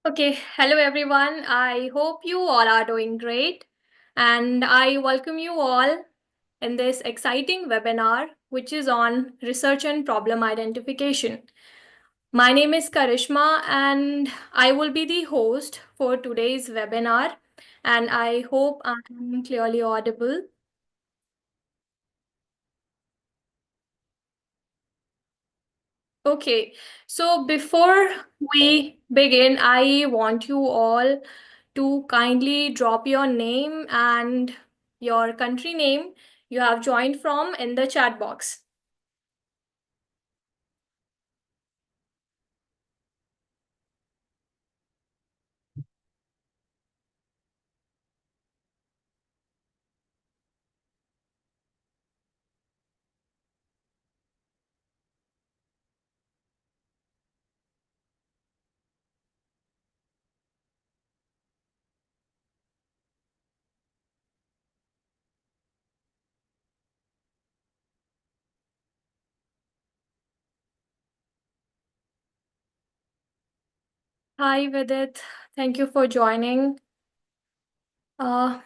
Okay, hello everyone. I hope you all are doing great. And I welcome you all in this exciting webinar, which is on research and problem identification. My name is Karishma, and I will be the host for today's webinar. And I hope I'm clearly audible. Okay, so before we begin, I want you all to kindly drop your name and your country name you have joined from in the chat box. Hi, Vidit. Thank you for joining. Uh,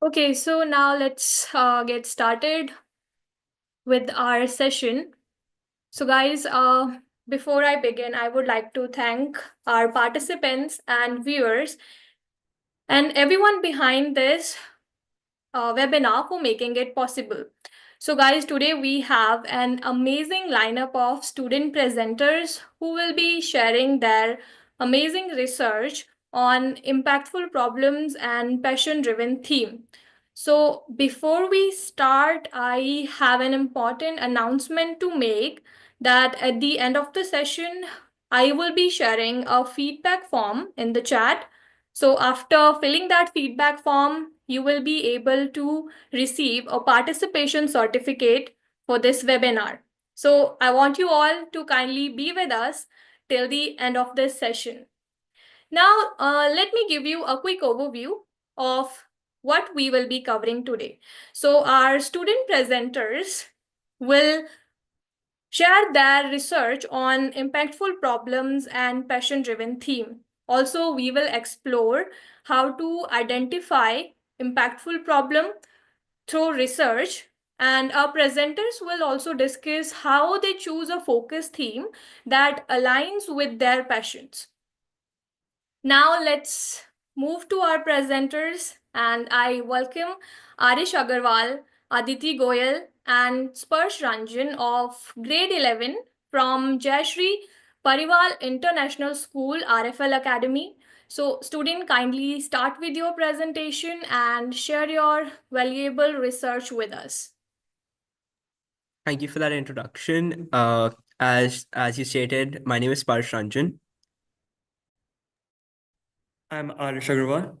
okay, so now let's get started with our session. So, guys, before I begin, I would like to thank our participants and viewers and everyone behind this webinar for making it possible. So, guys, today we have an amazing lineup of student presenters who will be sharing their amazing research on impactful problems and passion driven theme. So, before we start, I have an important announcement to make that at the end of the session, I will be sharing a feedback form in the chat. So after filling that feedback form, you will be able to receive a participation certificate for this webinar. So I want you all to kindly be with us till the end of this session. Now, let me give you a quick overview of what we will be covering today. So our student presenters will share their research on impactful problems and passion-driven theme. Also, we will explore how to identify impactful problem through research, and our presenters will also discuss how they choose a focus theme that aligns with their passions. Now let's move to our presenters, and I welcome Arish Agarwal, Aditi Goyal, and Sparsh Ranjan of grade 11 from Jayashree Parival International School, RFL Academy. So, student, kindly start with your presentation and share your valuable research with us. Thank you for that introduction. As you stated, my name is Sparsh Ranjan. I'm Arish Agarwal.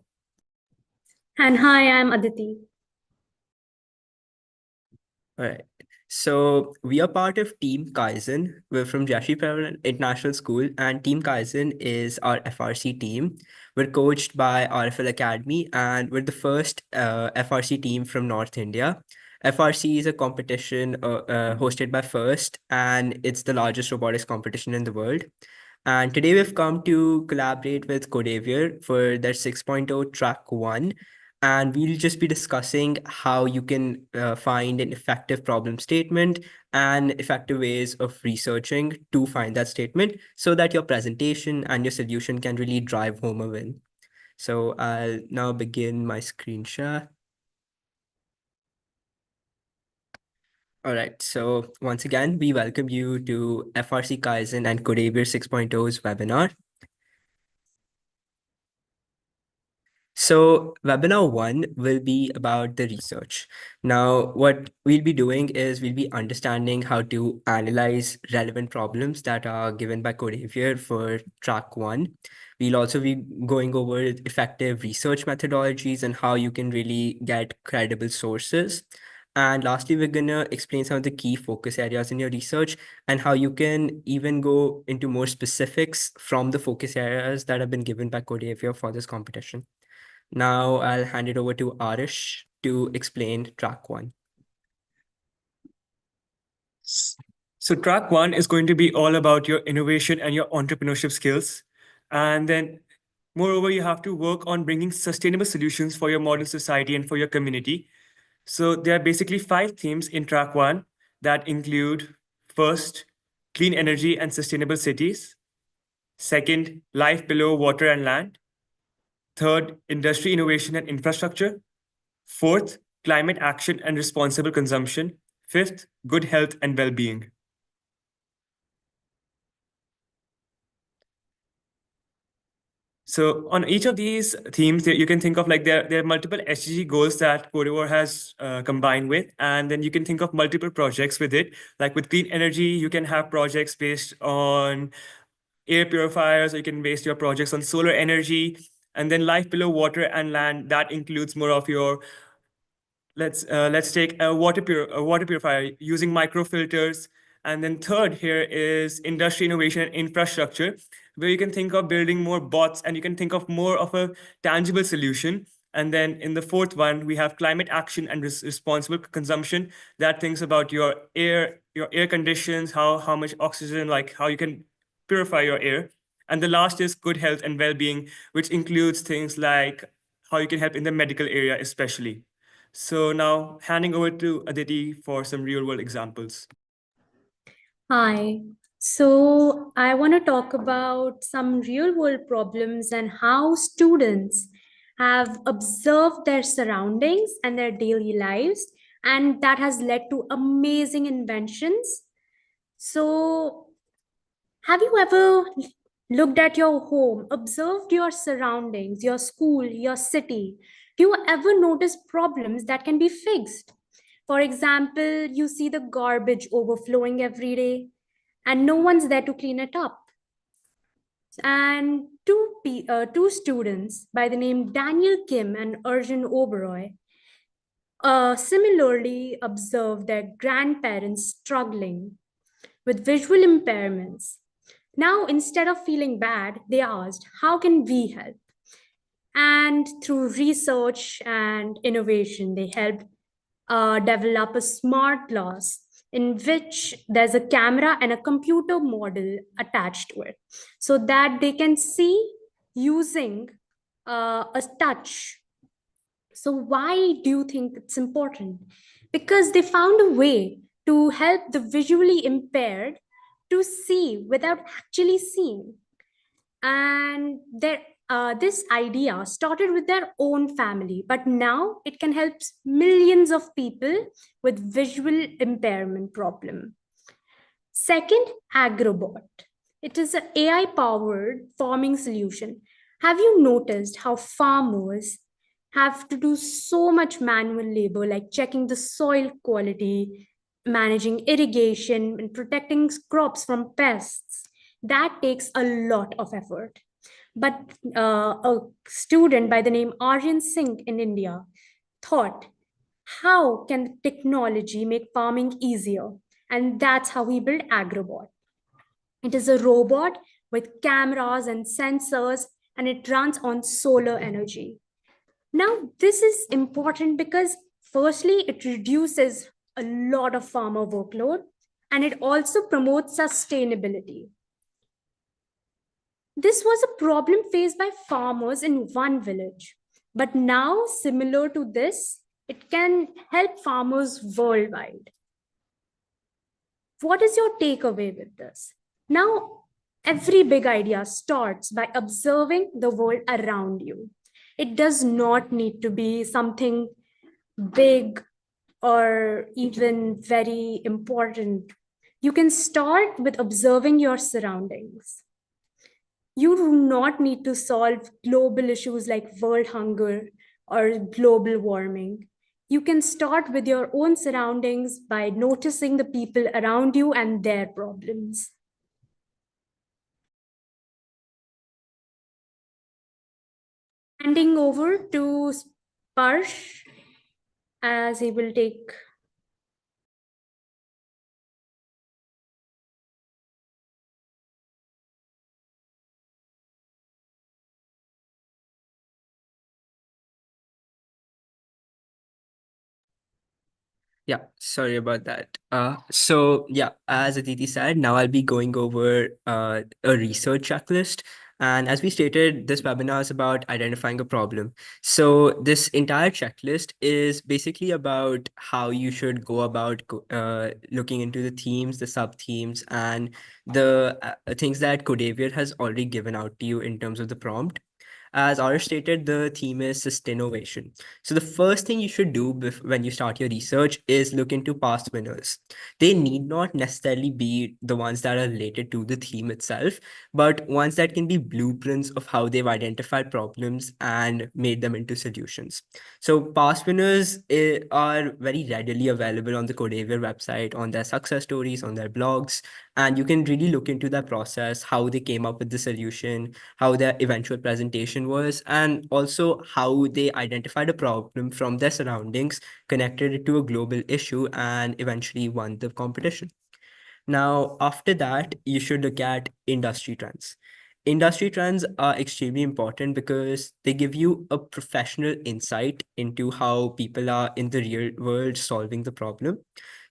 And hi, I'm Aditi. All right. So we are part of Team Kaizen. We're from Jashi Parallel International School, and Team Kaizen is our FRC team. We're coached by RFL Academy, and we're the first FRC team from North India. FRC is a competition hosted by FIRST, and it's the largest robotics competition in the world. And today we've come to collaborate with Codeavour for their 6.0 track 1, and we'll just be discussing how you can find an effective problem statement and effective ways of researching to find that statement so that your presentation and your solution can really drive home a win. So I'll now begin my screen share. All right, so once again, we welcome you to FRC Kaizen and Codeavour 6.0's webinar. So webinar 1 will be about the research. Now, what we'll be doing is we'll be understanding how to analyze relevant problems that are given by Codeavour for track 1. We'll also be going over effective research methodologies and how you can really get credible sources. And lastly, we're going to explain some of the key focus areas in your research and how you can even go into more specifics from the focus areas that have been given by Codeavour for this competition. Now I'll hand it over to Arish to explain track 1. So track 1 is going to be all about your innovation and your entrepreneurship skills. And then moreover, you have to work on bringing sustainable solutions for your modern society and for your community. So there are basically 5 themes in track 1 that include: first, clean energy and sustainable cities; second, life below water and land; third, industry innovation and infrastructure; fourth, climate action and responsible consumption; fifth, good health and well-being. So on each of these themes, you can think of like there are multiple SDG goals that Codeavour has combined with, and then you can think of multiple projects with it. Like with clean energy, you can have projects based on air purifiers, or you can base your projects on solar energy. And then life below water and land, that includes more of your, let's take a water purifier using microfilters. And then third here is industry innovation and infrastructure, where you can think of building more bots and you can think of more of a tangible solution. And then in the fourth one, we have climate action and responsible consumption. That thinks about your air conditions, how much oxygen, like how you can purify your air. And the last is good health and well-being, which includes things like how you can help in the medical area, especially. So now handing over to Aditi for some real world examples. Hi. So I want to talk about some real world problems and how students have observed their surroundings and their daily lives, and that has led to amazing inventions. So, have you ever looked at your home, observed your surroundings, your school, your city? Do you ever notice problems that can be fixed? For example, you see the garbage overflowing every day and no one's there to clean it up. And two students by the name Daniel Kim and Arjun Oberoi similarly observed their grandparents struggling with visual impairments. Now, instead of feeling bad, they asked, how can we help? And through research and innovation, they helped develop a smart glass in which there's a camera and a computer model attached to it so that they can see using a touch. So why do you think it's important? Because they found a way to help the visually impaired to see without actually seeing. And this idea started with their own family, but now it can help millions of people with visual impairment problem. Second, Agrobot. It is an AI-powered farming solution. Have you noticed how farmers have to do so much manual labor, like checking the soil quality, managing irrigation, and protecting crops from pests? That takes a lot of effort. But a student by the name Aryan Singh in India thought, how can technology make farming easier? And that's how we built Agrobot. It is a robot with cameras and sensors, and it runs on solar energy. Now, this is important because, firstly, it reduces a lot of farmer workload, and it also promotes sustainability. This was a problem faced by farmers in one village. But now, similar to this, it can help farmers worldwide. What is your takeaway with this? Now, every big idea starts by observing the world around you. It does not need to be something big or even very important. You can start with observing your surroundings. You do not need to solve global issues like world hunger or global warming. You can start with your own surroundings by noticing the people around you and their problems. Handing over to Sparsh as he will take. Yeah, sorry about that. So yeah, as Aditi said, now I'll be going over a research checklist. And as we stated, this webinar is about identifying a problem. So this entire checklist is basically about how you should go about looking into the themes, the sub-themes, and the things that Codeavour has already given out to you in terms of the prompt. As Ara stated, the theme is sustainability. So the first thing you should do when you start your research is look into past winners. They need not necessarily be the ones that are related to the theme itself, but ones that can be blueprints of how they've identified problems and made them into solutions. So past winners are very readily available on the Codeavour website, on their success stories, on their blogs, and you can really look into that process, how they came up with the solution, how their eventual presentation was, and also how they identified a problem from their surroundings, connected it to a global issue, and eventually won the competition. Now, after that, you should look at industry trends. Industry trends are extremely important because they give you a professional insight into how people are in the real world solving the problem.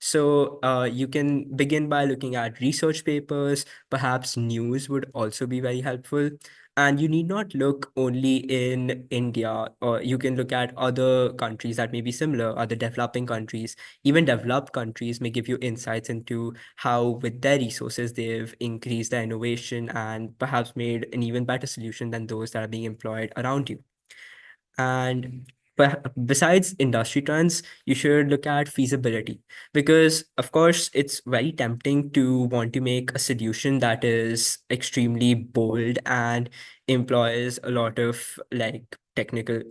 So you can begin by looking at research papers, perhaps news would also be very helpful. And you need not look only in India, or you can look at other countries that may be similar, other developing countries. Even developed countries may give you insights into how, with their resources, they've increased their innovation and perhaps made an even better solution than those that are being employed around you. And besides industry trends, you should look at feasibility because, of course, it's very tempting to want to make a solution that is extremely bold and employs a lot of like technical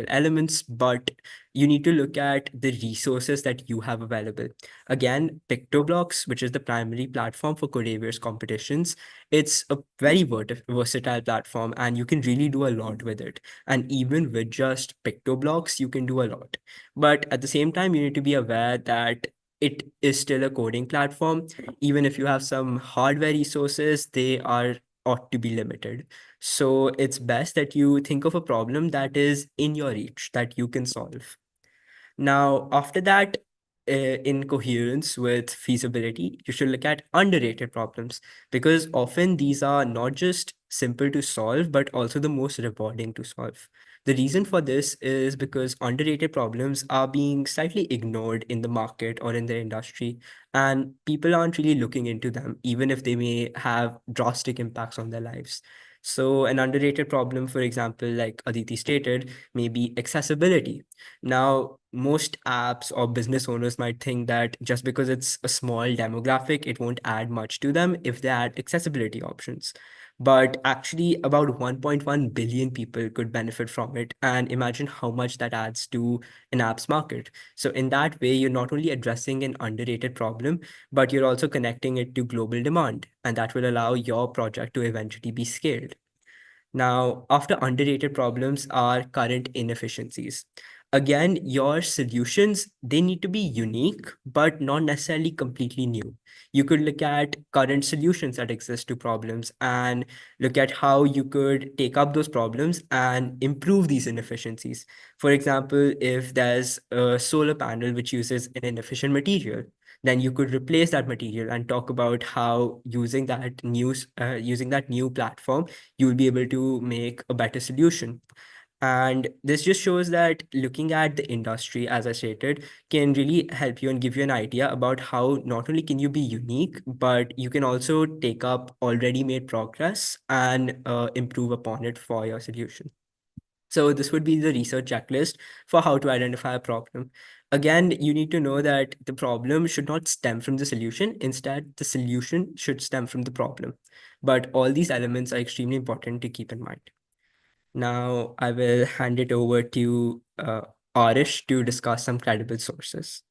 elements, but you need to look at the resources that you have available. Again, PictoBlocks, which is the primary platform for Codeavour's competitions, it's a very versatile platform and you can really do a lot with it. And even with just PictoBlocks, you can do a lot. But at the same time, you need to be aware that it is still a coding platform. Even if you have some hardware resources, they are ought to be limited. So it's best that you think of a problem that is in your reach, that you can solve. Now, after that, in coherence with feasibility, you should look at underrated problems because often these are not just simple to solve, but also the most rewarding to solve. The reason for this is because underrated problems are being slightly ignored in the market or in the industry, and people aren't really looking into them, even if they may have drastic impacts on their lives. So, an underrated problem, for example, like Aditi stated, may be accessibility. Now, most apps or business owners might think that just because it's a small demographic, it won't add much to them if they add accessibility options. But actually, about 1.1 billion people could benefit from it. And imagine how much that adds to an app's market. So, in that way, you're not only addressing an underrated problem, but you're also connecting it to global demand. And that will allow your project to eventually be scaled. Now, after underrated problems are current inefficiencies. Again, your solutions, they need to be unique, but not necessarily completely new. You could look at current solutions that exist to problems and look at how you could take up those problems and improve these inefficiencies. For example, if there's a solar panel which uses an inefficient material, then you could replace that material and talk about how using that new platform you will be able to make a better solution. And this just shows that looking at the industry, as I stated, can really help you and give you an idea about how not only can you be unique, but you can also take up already made progress and improve upon it for your solution. So this would be the research checklist for how to identify a problem. Again, you need to know that the problem should not stem from the solution. Instead, the solution should stem from the problem. But all these elements are extremely important to keep in mind. Now, I will hand it over to Arish to discuss some credible sources.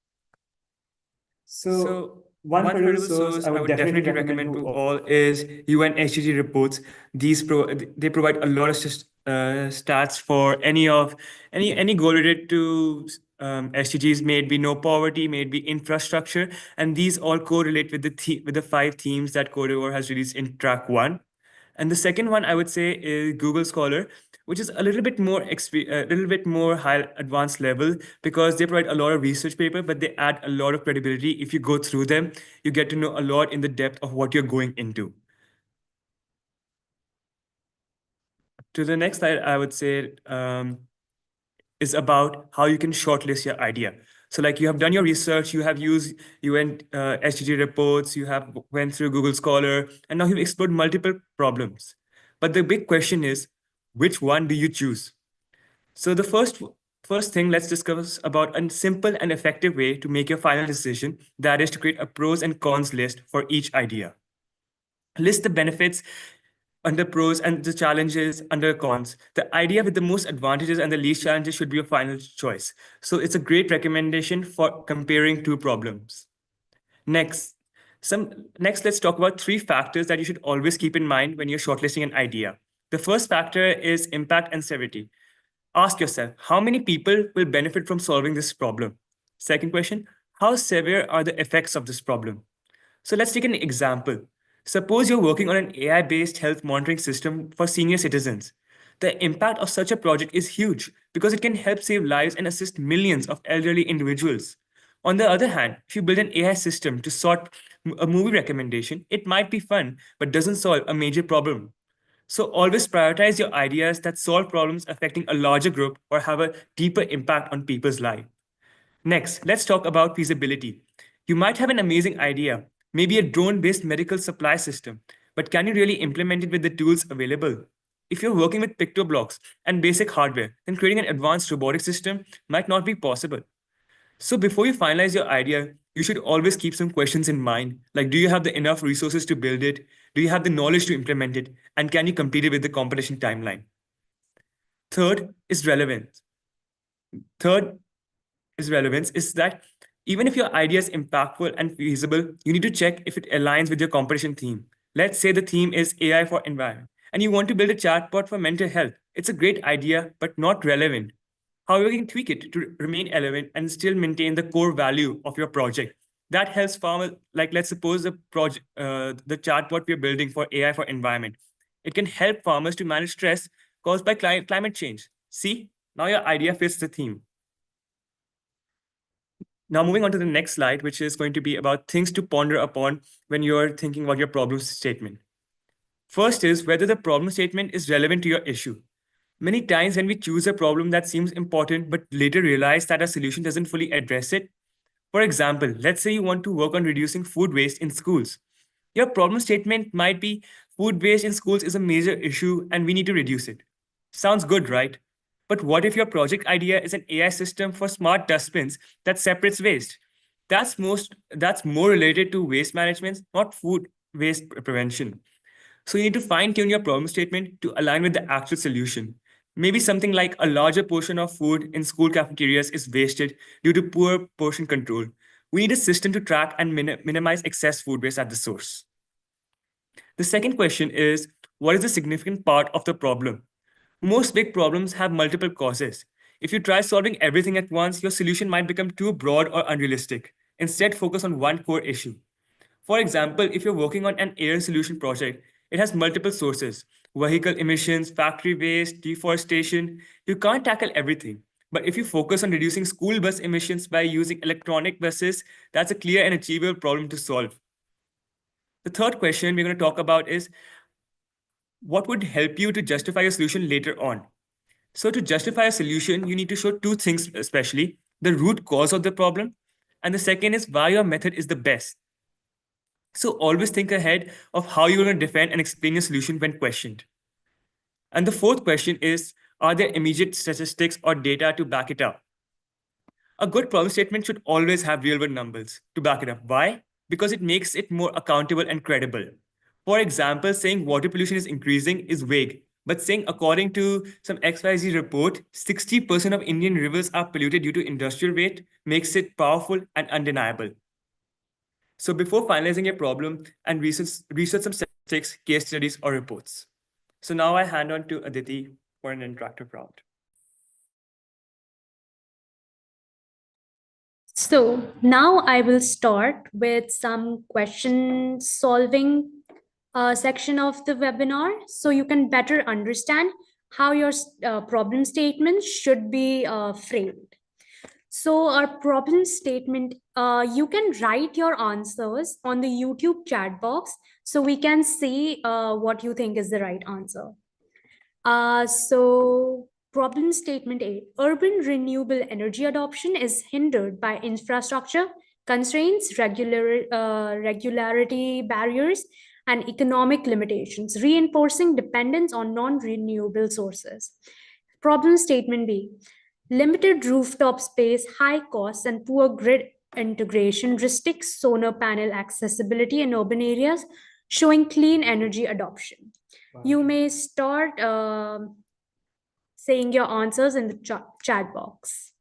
So one credible source I would definitely recommend to all is UN SDG reports. They provide a lot of stats for any goal related to SDGs. May it be no poverty, may it be infrastructure, and these all correlate with with the 5 themes that Codeavour has released in track 1. And the second one I would say is Google Scholar, which is a little bit more a little bit more high advanced level because they provide a lot of research paper, but they add a lot of credibility. If you go through them, you get to know a lot in the depth of what you're going into. To the next slide, I would say is about how you can shortlist your idea. So like you have done your research, you have used UN SDG reports, you have went through Google Scholar, and now you've explored multiple problems. But the big question is, which one do you choose? So the first thing, let's discuss about a simple and effective way to make your final decision. That is to create a pros and cons list for each idea. List the benefits under pros and the challenges under cons. The idea with the most advantages and the least challenges should be your final choice. So it's a great recommendation for comparing 2 problems. Next, let's talk about 3 factors that you should always keep in mind when you're shortlisting an idea. The first factor is impact and severity. Ask yourself, how many people will benefit from solving this problem? Second question, how severe are the effects of this problem? So let's take an example. Suppose you're working on an AI-based health monitoring system for senior citizens. The impact of such a project is huge because it can help save lives and assist millions of elderly individuals. On the other hand, if you build an AI system to sort a movie recommendation, it might be fun, but doesn't solve a major problem. So always prioritize your ideas that solve problems affecting a larger group or have a deeper impact on people's life. Next, let's talk about feasibility. You might have an amazing idea, maybe a drone-based medical supply system, but can you really implement it with the tools available? If you're working with pictoblocks and basic hardware, then creating an advanced robotic system might not be possible. So before you finalize your idea, you should always keep some questions in mind. Like, do you have the enough resources to build it? Do you have the knowledge to implement it? And can you compete it with the competition timeline? Third is relevance. Third is relevance is that even if your idea is impactful and feasible, you need to check if it aligns with your competition theme. Let's say the theme is AI for environment, and you want to build a chatbot for mental health. It's a great idea, but not relevant. However, you can tweak it to remain relevant and still maintain the core value of your project. That helps farmers, like let's suppose the chatbot we're building for AI for environment. It can help farmers to manage stress caused by climate change. See, now your idea fits the theme. Now moving on to the next slide, which is going to be about things to ponder upon when you're thinking about your problem statement. First is whether the problem statement is relevant to your issue. Many times when we choose a problem that seems important but later realize that our solution doesn't fully address it. For example, let's say you want to work on reducing food waste in schools. Your problem statement might be food waste in schools is a major issue and we need to reduce it. Sounds good, right? But what if your project idea is an AI system for smart dustbins that separates waste? That's more related to waste management, not food waste prevention. So you need to fine tune your problem statement to align with the actual solution. Maybe something like a larger portion of food in school cafeterias is wasted due to poor portion control. We need a system to track and minimize excess food waste at the source. The second question is, what is the significant part of the problem? Most big problems have multiple causes. If you try solving everything at once, your solution might become too broad or unrealistic. Instead, focus on one core issue. For example, if you're working on an air solution project, it has multiple sources: vehicle emissions, factory waste, deforestation. You can't tackle everything. But if you focus on reducing school bus emissions by using electronic buses, that's a clear and achievable problem to solve. The third question we're going to talk about is what would help you to justify your solution later on? So to justify a solution, you need to show 2 things, especially the root cause of the problem. And the second is why your method is the best. So always think ahead of how you're going to defend and explain your solution when questioned. And the fourth question is, are there immediate statistics or data to back it up? A good problem statement should always have real world numbers to back it up. Why? Because it makes it more accountable and credible. For example, saying water pollution is increasing is vague, but saying according to some XYZ report, 60% of Indian rivers are polluted due to industrial waste makes it powerful and undeniable. So before finalizing a problem and research some statistics, case studies, or reports. So now I hand on to Aditi for an interactive round. So now I will start with some question solving section of the webinar, so you can better understand how your problem statement should be framed. So our problem statement, you can write your answers on the YouTube chat box so we can see what you think is the right answer. So problem statement A, urban renewable energy adoption is hindered by infrastructure constraints, regularity barriers, and economic limitations, reinforcing dependence on non-renewable sources. Problem statement B, limited rooftop space, high costs, and poor grid integration restricts solar panel accessibility in urban areas, showing clean energy adoption. You may start saying your answers in the chat box.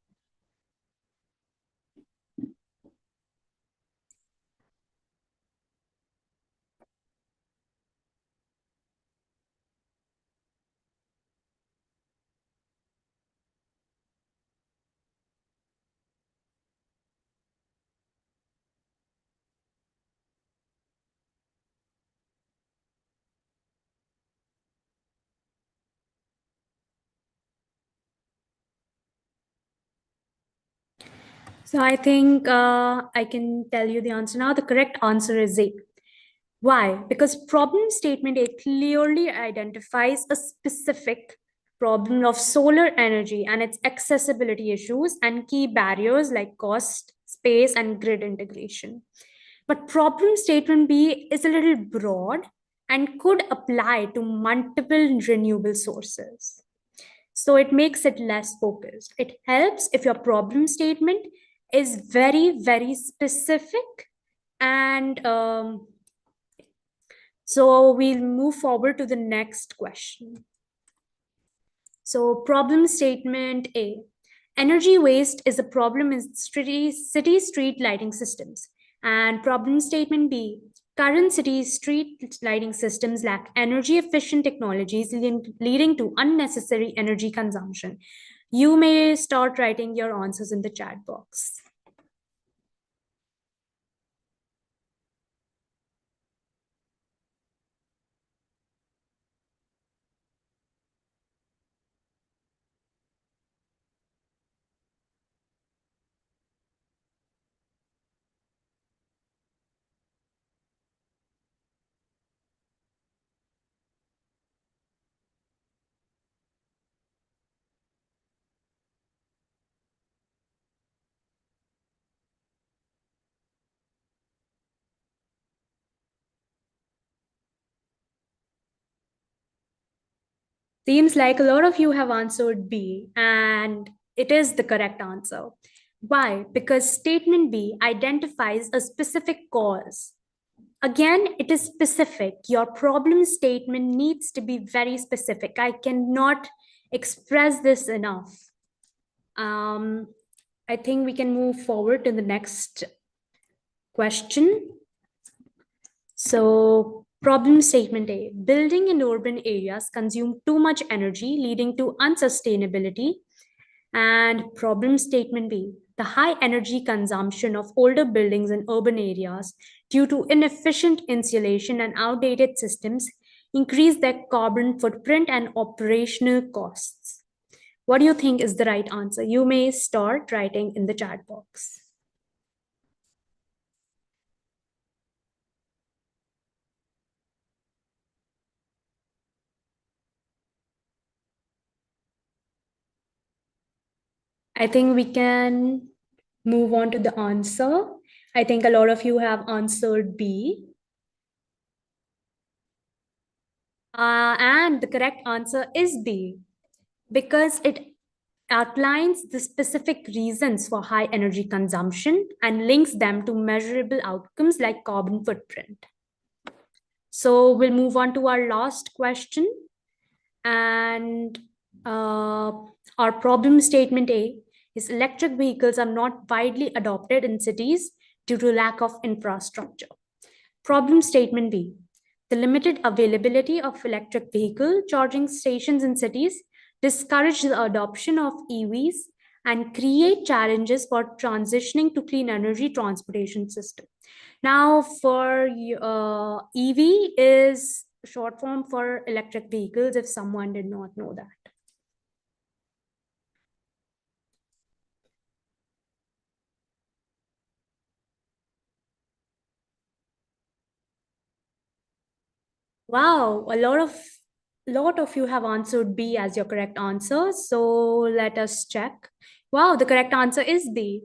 So I think I can tell you the answer now. The correct answer is A. Why? Because problem statement A clearly identifies a specific problem of solar energy and its accessibility issues and key barriers like cost, space, and grid integration. But problem statement B is a little broad and could apply to multiple renewable sources. So it makes it less focused. It helps if your problem statement is very, very specific. And so we'll move forward to the next question. So problem statement A, energy waste is a problem in city street lighting systems. And problem statement B, current city street lighting systems lack energy efficient technologies leading to unnecessary energy consumption. You may start writing your answers in the chat box. Seems like a lot of you have answered B, and it is the correct answer. Why? Because statement B identifies a specific cause. Again, it is specific. Your problem statement needs to be very specific. I cannot express this enough. I think we can move forward to the next question. So problem statement A, building in urban areas consume too much energy, leading to unsustainability. And problem statement B, the high energy consumption of older buildings in urban areas due to inefficient insulation and outdated systems increase their carbon footprint and operational costs. What do you think is the right answer? You may start writing in the chat box. I think we can move on to the answer. I think a lot of you have answered B. And the correct answer is B, because it outlines the specific reasons for high energy consumption and links them to measurable outcomes like carbon footprint. So we'll move on to our last question. And our problem statement A is electric vehicles are not widely adopted in cities due to lack of infrastructure. Problem statement B, the limited availability of electric vehicle charging stations in cities discourage the adoption of EVs and create challenges for transitioning to clean energy transportation system. Now, for EV is short form for electric vehicles, if someone did not know that. Wow, a lot of you have answered B as your correct answer. So let us check. Wow, the correct answer is B.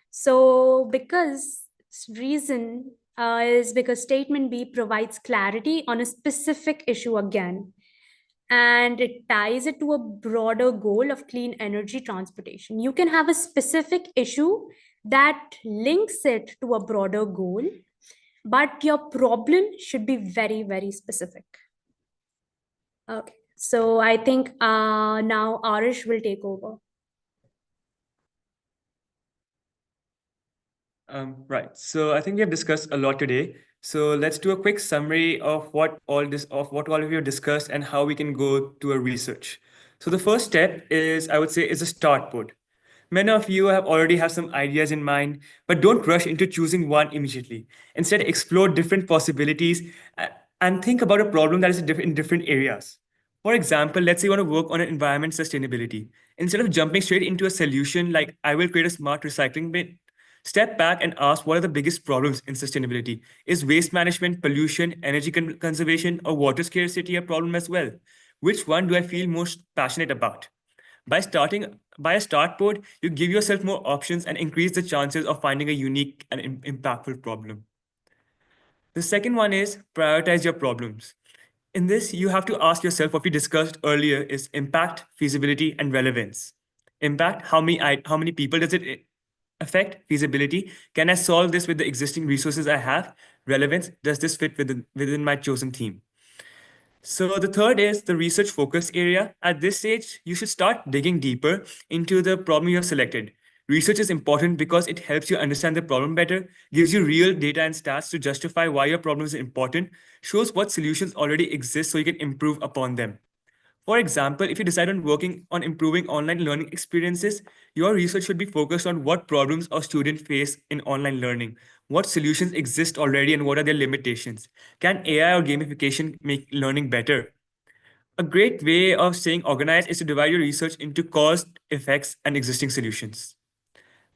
So because reason is because statement B provides clarity on a specific issue again, and it ties it to a broader goal of clean energy transportation. You can have a specific issue that links it to a broader goal, but your problem should be very, very specific. Okay, so I think now Arish will take over. Right. So I think we have discussed a lot today. So let's do a quick summary of what all of you have discussed and how we can go to a research. So the first step is, I would say, is a start board. Many of you have already have some ideas in mind, but don't rush into choosing one immediately. Instead, explore different possibilities and think about a problem that is in different areas. For example, let's say you want to work on an environment sustainability. Instead of jumping straight into a solution like I will create a smart recycling bin, step back and ask what are the biggest problems in sustainability? Is waste management, pollution, energy conservation, or water scarcity a problem as well? Which one do I feel most passionate about? By a start board, you give yourself more options and increase the chances of finding a unique and impactful problem. The second one is prioritize your problems. In this, you have to ask yourself what we discussed earlier is impact, feasibility, and relevance. Impact, how many people does it affect? Feasibility, can I solve this with the existing resources I have? Relevance, does this fit within my chosen theme? So the third is the research focus area. At this stage, you should start digging deeper into the problem you have selected. Research is important because it helps you understand the problem better, gives you real data and stats to justify why your problem is important, shows what solutions already exist so you can improve upon them. For example, if you decide on working on improving online learning experiences, your research should be focused on what problems a student face in online learning, what solutions exist already and what are their limitations. Can AI or gamification make learning better? A great way of staying organized is to divide your research into cause, effects, and existing solutions.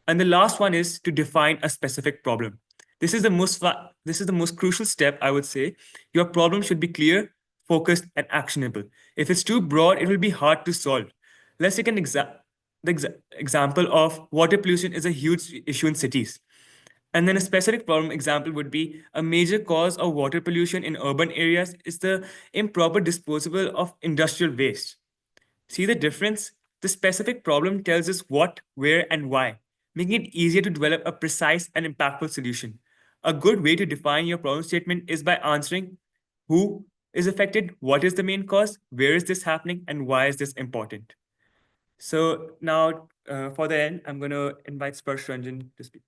And the last one is to define a specific problem. This is the most crucial step, I would say. Your problem should be clear, focused, and actionable. If it's too broad, it will be hard to solve. Let's take example of water pollution is a huge issue in cities. And then a specific problem example would be a major cause of water pollution in urban areas is the improper disposal of industrial waste. See the difference? The specific problem tells us what, where, and why, making it easier to develop a precise and impactful solution. A good way to define your problem statement is by answering who is affected, what is the main cause, where is this happening, and why is this important. So now, for the end, I'm going to invite Sparsh Ranjan to speak.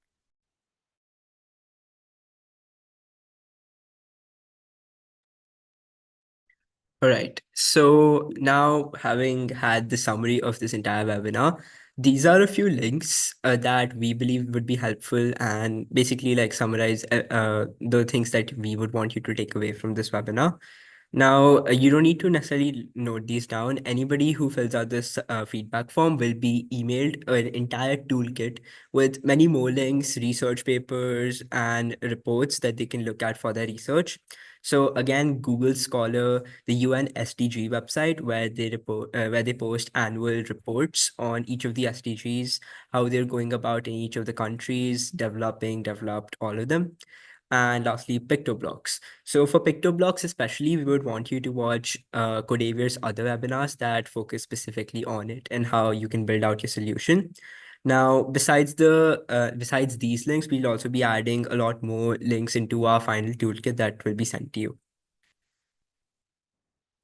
All right. So now, having had the summary of this entire webinar, these are a few links that we believe would be helpful and basically like summarize the things that we would want you to take away from this webinar. Now, you don't need to necessarily note these down. Anybody who fills out this feedback form will be emailed an entire toolkit with many more links, research papers, and reports that they can look at for their research. So again, Google Scholar, the UN SDG website, where they post annual reports on each of the SDGs, how they're going about in each of the countries, developing, developed, all of them. and lastly, PictoBlocks. So for PictoBlocks especially, we would want you to watch Codeavour's other webinars that focus specifically on it and how you can build out your solution. Now, besides these links, we'll also be adding a lot more links into our final toolkit that will be sent to you.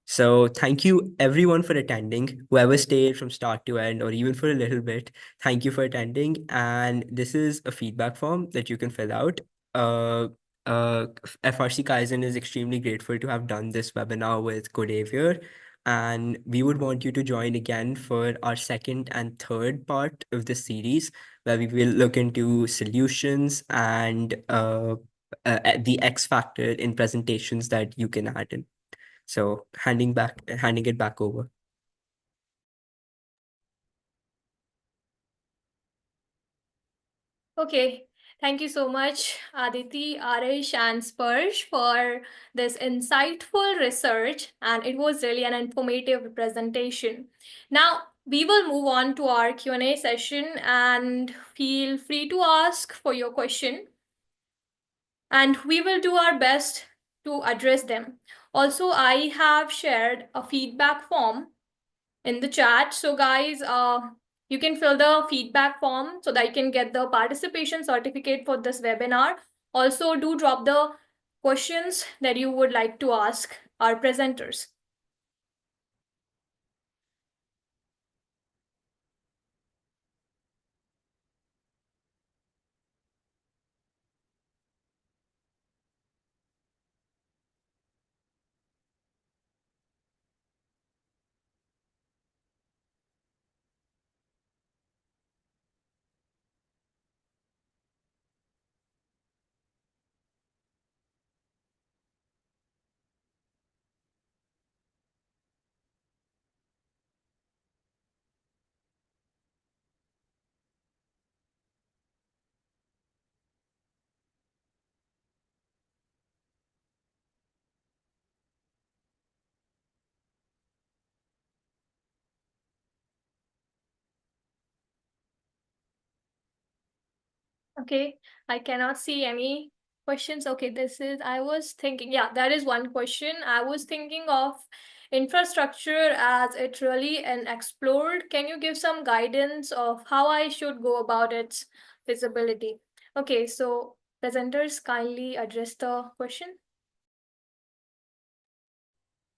So thank you everyone for attending, whoever stayed from start to end or even for a little bit. Thank you for attending. And this is a feedback form that you can fill out. Uh, FRC Kaizen is extremely grateful to have done this webinar with Codeavour. And we would want you to join again for our second and third part of this series, where we will look into solutions and the X factor in presentations that you can add in. So handing it back over. Okay, thank you so much, Aditi, Arish, and Sparsh for this insightful research, and it was really an informative presentation. Now, we will move on to our Q&A session, and feel free to ask for your question, and we will do our best to address them. Also, I have shared a feedback form in the chat. So guys, you can fill the feedback form so that you can get the participation certificate for this webinar. Also, do drop the questions that you would like to ask our presenters. Okay, I cannot see any questions. Okay, I was thinking, yeah, there is one question. I was thinking of infrastructure as it really unexplored. Can you give some guidance of how I should go about its feasibility? Okay, so presenters kindly address the question.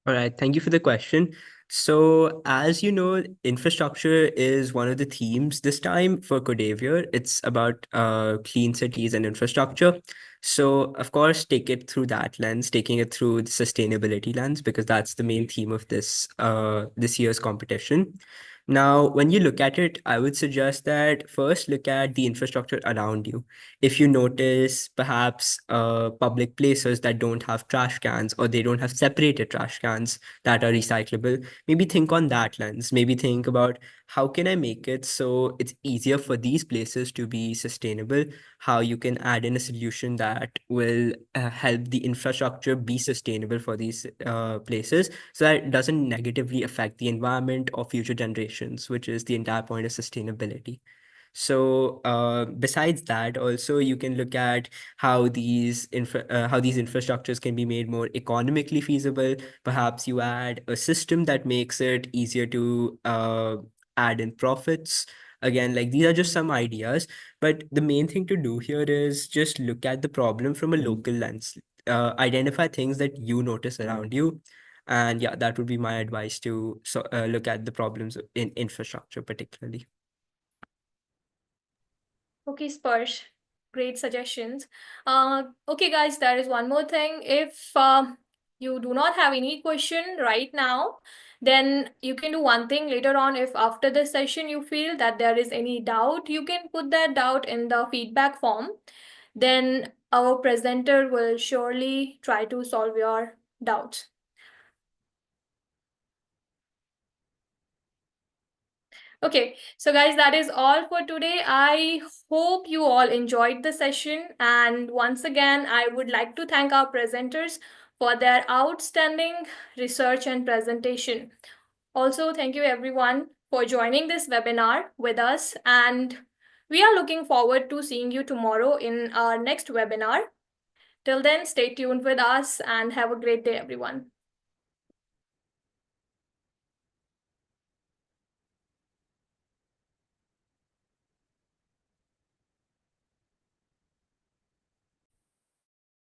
All right, thank you for the question. So, as you know, infrastructure is one of the themes this time for Codeavour. It's about clean cities and infrastructure. So, of course, take it through that lens, taking it through the sustainability lens, because that's the main theme of this year's competition. Now, when you look at it, I would suggest that first look at the infrastructure around you. If you notice perhaps public places that don't have trash cans or they don't have separated trash cans that are recyclable, maybe think on that lens. Maybe think about how can I make it so it's easier for these places to be sustainable, how you can add in a solution that will help the infrastructure be sustainable for these places so that it doesn't negatively affect the environment or future generations, which is the entire point of sustainability. So besides that, also you can look at how these infrastructures can be made more economically feasible. Perhaps you add a system that makes it easier to add in profits. Again, like these are just some ideas, but the main thing to do here is just look at the problem from a local lens. Identify things that you notice around you. And yeah, that would be my advice to look at the problems in infrastructure particularly. Okay, Sparsh, great suggestions. Okay, guys, there is one more thing. If you do not have any question right now, then you can do one thing later on. If after the session you feel that there is any doubt, you can put that doubt in the feedback form. Then our presenter will surely try to solve your doubts. Okay, so guys, that is all for today. I hope you all enjoyed the session. And once again, I would like to thank our presenters for their outstanding research and presentation. Also, thank you everyone for joining this webinar with us. And we are looking forward to seeing you tomorrow in our next webinar. Till then, stay tuned with us and have a great day, everyone.